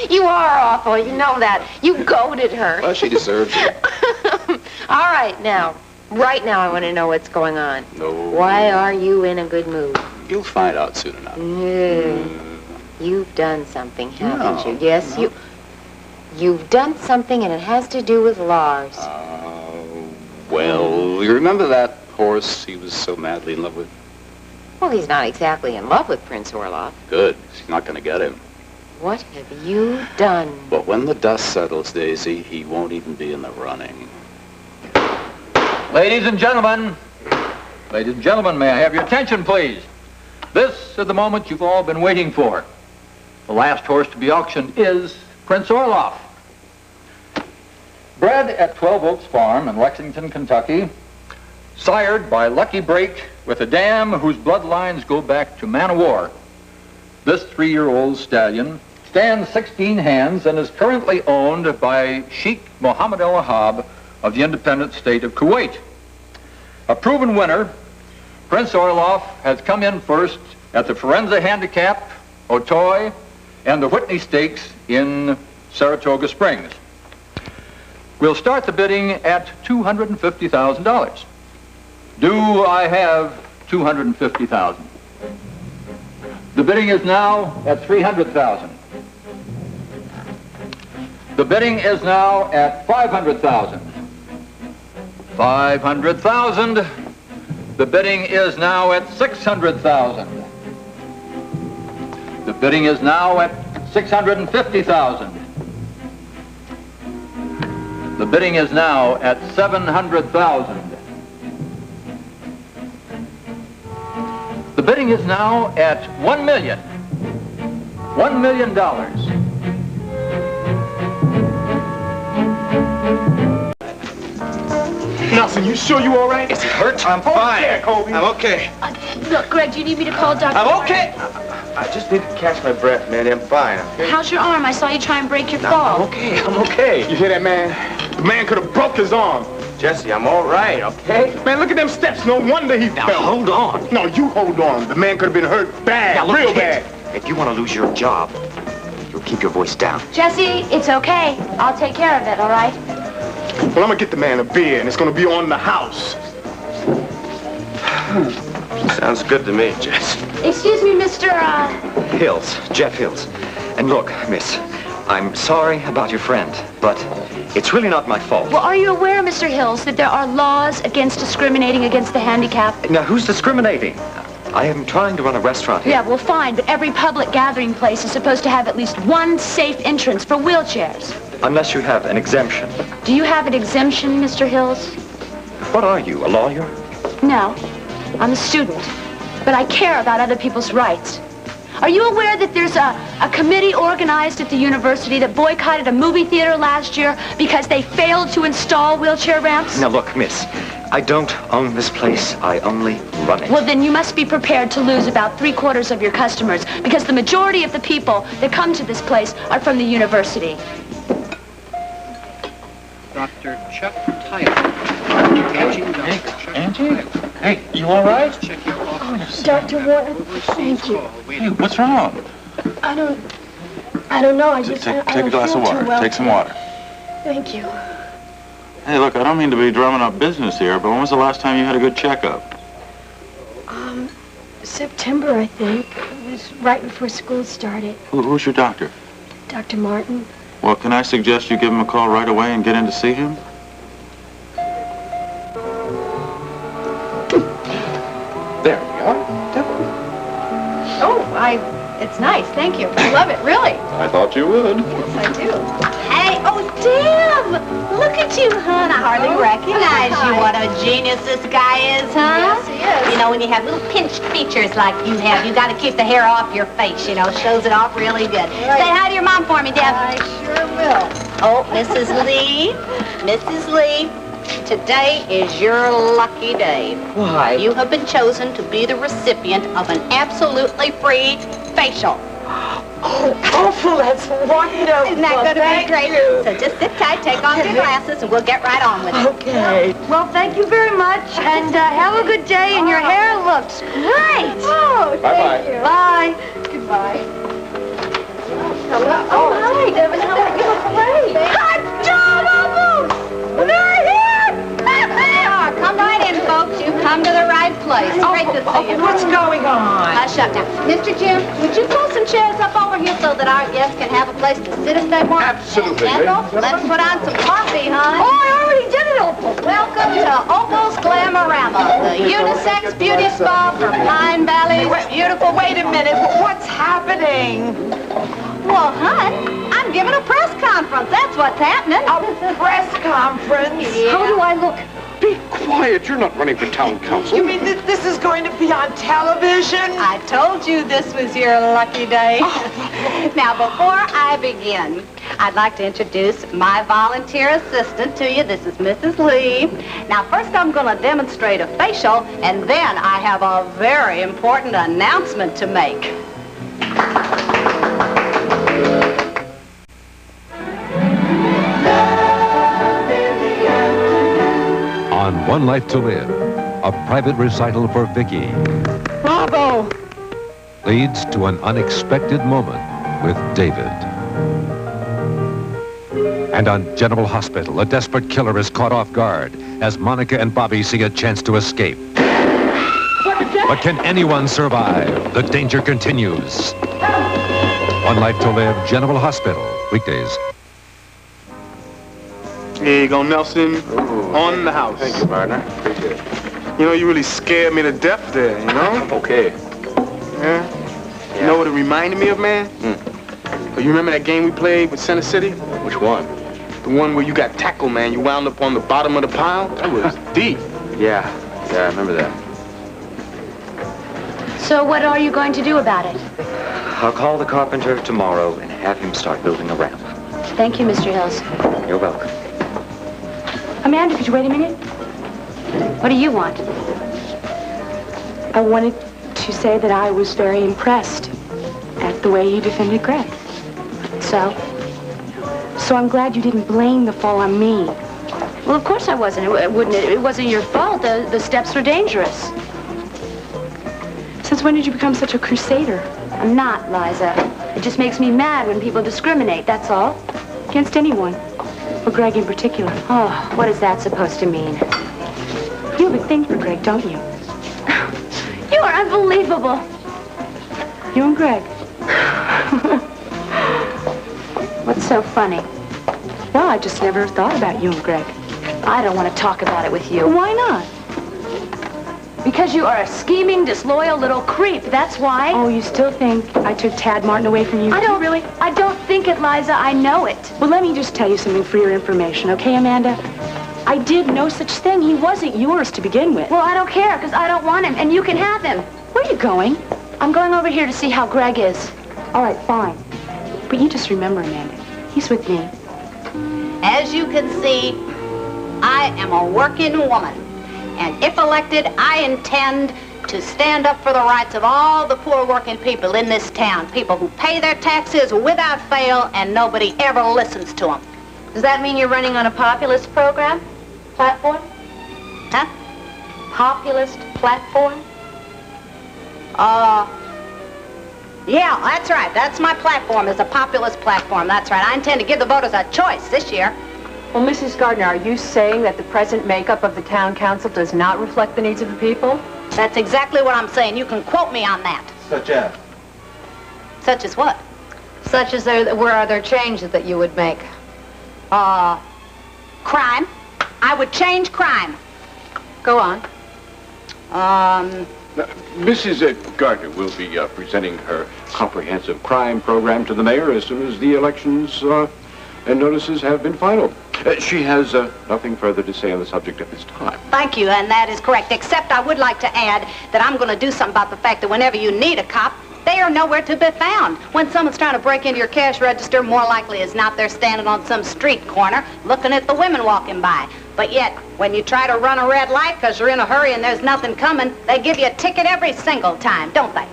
You are awful. You know that. You goaded her. Well, she deserves it. All right, now. Right now, I want to know what's going on. No. Why are you in a good mood? You'll find out soon enough. You've done something, haven't you? No, Yes, no. You've done something, and it has to do with Lars. Well, you remember that horse he was so madly in love with? Well, he's not exactly in love with Prince Orloff. Good. She's not going to get him. What have you done? But when the dust settles, Daisy, he won't even be in the running. Ladies and gentlemen, may I have your attention, please? This is the moment you've all been waiting for. The last horse to be auctioned is Prince Orloff. Bred at 12 Oaks Farm in Lexington, Kentucky, sired by Lucky Break with a dam whose bloodlines go back to man o' war. This 3-year-old stallion stands 16 hands and is currently owned by Sheikh Mohammed El Wahab of the independent state of Kuwait. A proven winner, Prince Orloff has come in first at the Forenza Handicap, Otoy, and the Whitney Stakes in Saratoga Springs. We'll start the bidding at $250,000. Do I have $250,000? The bidding is now at $300,000. The bidding is now at $500,000. $500,000. The bidding is now at $600,000. The bidding is now at $650,000. The bidding is now at $700,000. The bidding is now at $1 million. $1 million. Nelson, you sure you all right? Is it hurt? I'm fine. Okay, Colby. I'm okay. Look, Greg, do you need me to call Dr. I'm okay. I just need to catch my breath, man. I'm fine. Okay? How's your arm? I saw you try and break your I'm fall. okay. I'm okay. You hear that, man? The man could have broke his arm. Jesse, I'm all right, okay? Man, look at them steps. No wonder he fell. Now, hold on. No, you hold on. The man could have been hurt bad, Now, look, real kid, bad. if you want to lose your job, you'll keep your voice down. Jesse, it's okay. I'll take care of it, all right? Well, I'm gonna get the man a beer, and it's gonna be on the house. Sounds good to me, Jess. Excuse me, Mr. Hills, Jeff Hills. And look, miss, I'm sorry about your friend, but it's really not my fault. Well, are you aware, Mr. Hills, that there are laws against discriminating against the handicapped? Now, who's discriminating? I am trying to run a restaurant here. Yeah, well, fine, but every public gathering place is supposed to have at least one safe entrance for wheelchairs. Unless you have an exemption. Do you have an exemption, Mr. Hills? What are you, a lawyer? No, I'm a student, but I care about other people's rights. Are you aware that there's a committee organized at the university that boycotted a movie theater last year because they failed to install wheelchair ramps? Now, look, miss, I don't own this place. I only run it. Well, then you must be prepared to lose about 3/4 of your customers because the majority of the people that come to this place are from the university. Dr. Chuck Tyler. Angie? Hey, you all right? Check your office. Dr. Wharton, thank you. Hey, what's wrong? I don't know. I just Take a glass of water. Well. Take some water. Thank you. Hey, look, I don't mean to be drumming up business here, but when was the last time you had a good checkup? September, I think. It was right before school started. Who's your doctor? Dr. Martin. Well, can I suggest you give him a call right away and get in to see him? There we are. Devon. Oh, it's nice. Thank you. I love it, really. I thought you would. Yes, I do. Hey, oh, Deb! Look at you, hon. I hardly recognize you. What a genius this guy is, huh? Yes, he is. You know, when you have little pinched features like you have, you got to keep the hair off your face, you know. Shows it off really good. Right. Say hi to your mom for me, Deb. I sure will. Oh, Mrs. Lee. Mrs. Lee. Today is your lucky day. Why? You have been chosen to be the recipient of an absolutely free facial. Oh, Opal, that's wonderful. Isn't that going to be Thank great? you. So just sit tight, take off your glasses, and we'll get right on with it. Okay. Well, thank you very much, and have a good day, and your hair looks great. Oh, Bye-bye. thank you. Bye. Goodbye. Oh, Now, Mr. Jymm, would you pull some chairs up over here so that our guests can have a place to sit if they want? Absolutely. Ethel, let's put on some coffee, hon. Oh, I already did it, Opal. Welcome to Opal's Glamorama, the unisex beauty spa for Pine Valley's beautiful. Wait a minute. What's happening? Well, hon, I'm giving a press conference. That's what's happening. A press conference? How do I look? Be quiet. You're not running for town council. You mean that this is going to be on television? I told you this was your lucky day. Now, before I begin, I'd like to introduce my volunteer assistant to you. This is Mrs. Lee. Now, first I'm going to demonstrate a facial, and then I have a very important announcement to make. On One Life to Live, a private recital for Vicky Bravo! leads to an unexpected moment with David. And on General Hospital, a desperate killer is caught off guard as Monica and Bobby see a chance to escape. But can anyone survive? The danger continues. One Life to Live, General Hospital, weekdays. Here you go, Nelson. Ooh, On the house. Thank you, partner. Appreciate it. You know, you really scared me to death there, you know? Okay. Yeah? You know what it reminded me of, man? You remember that game we played with Center City? Which one? The one where you got tackled, man. You wound up on the bottom of the pile? That was deep. Yeah, I remember that. So what are you going to do about it? I'll call the carpenter tomorrow and have him start building a ramp. Thank you, Mr. Hills. You're welcome. Amanda, could you wait a minute? What do you want? I wanted to say that I was very impressed at the way you defended Greg. So? So I'm glad you didn't blame the fall on me. Well, of course I wasn't. It wasn't your fault. The steps were dangerous. Since when did you become such a crusader? I'm not, Liza. It just makes me mad when people discriminate, that's all. Against anyone. Or Greg in particular. Oh, what is that supposed to mean? You have a thing for Greg, don't you? You are unbelievable. You and Greg. What's so funny? Well, I just never thought about you and Greg. I don't want to talk about it with you. Why not? Because you are a scheming, disloyal little creep, that's why. Oh, you still think I took Tad Martin away from you? I don't really. I don't think it, Liza. I know it. Well, let me just tell you something for your information, okay, Amanda? I did no such thing. He wasn't yours to begin with. Well, I don't care, because I don't want him, and you can have him. Where are you going? I'm going over here to see how Greg is. All right, fine. But you just remember, Amanda, he's with me. As you can see, I am a working woman. And if elected, I intend to stand up for the rights of all the poor working people in this town. People who pay their taxes without fail and nobody ever listens to them. Does that mean you're running on a populist program? Platform? Huh? Populist platform? Yeah, that's right. That's my platform, is a populist platform. That's right. I intend to give the voters a choice this year. Well, Mrs. Gardner, are you saying that the present makeup of the town council does not reflect the needs of the people? That's exactly what I'm saying. You can quote me on that. Such as? Such as what? Such as where are there changes that you would make? Crime. I would change crime. Go on. Mrs. Gardner will be presenting her comprehensive crime program to the mayor as soon as the elections and notices have been finalized. She has nothing further to say on the subject at this time. Thank you, and that is correct, except I would like to add that I'm going to do something about the fact that whenever you need a cop, they are nowhere to be found. When someone's trying to break into your cash register, more likely as not, they're standing on some street corner looking at the women walking by. But yet, when you try to run a red light because you're in a hurry and there's nothing coming, they give you a ticket every single time, don't they?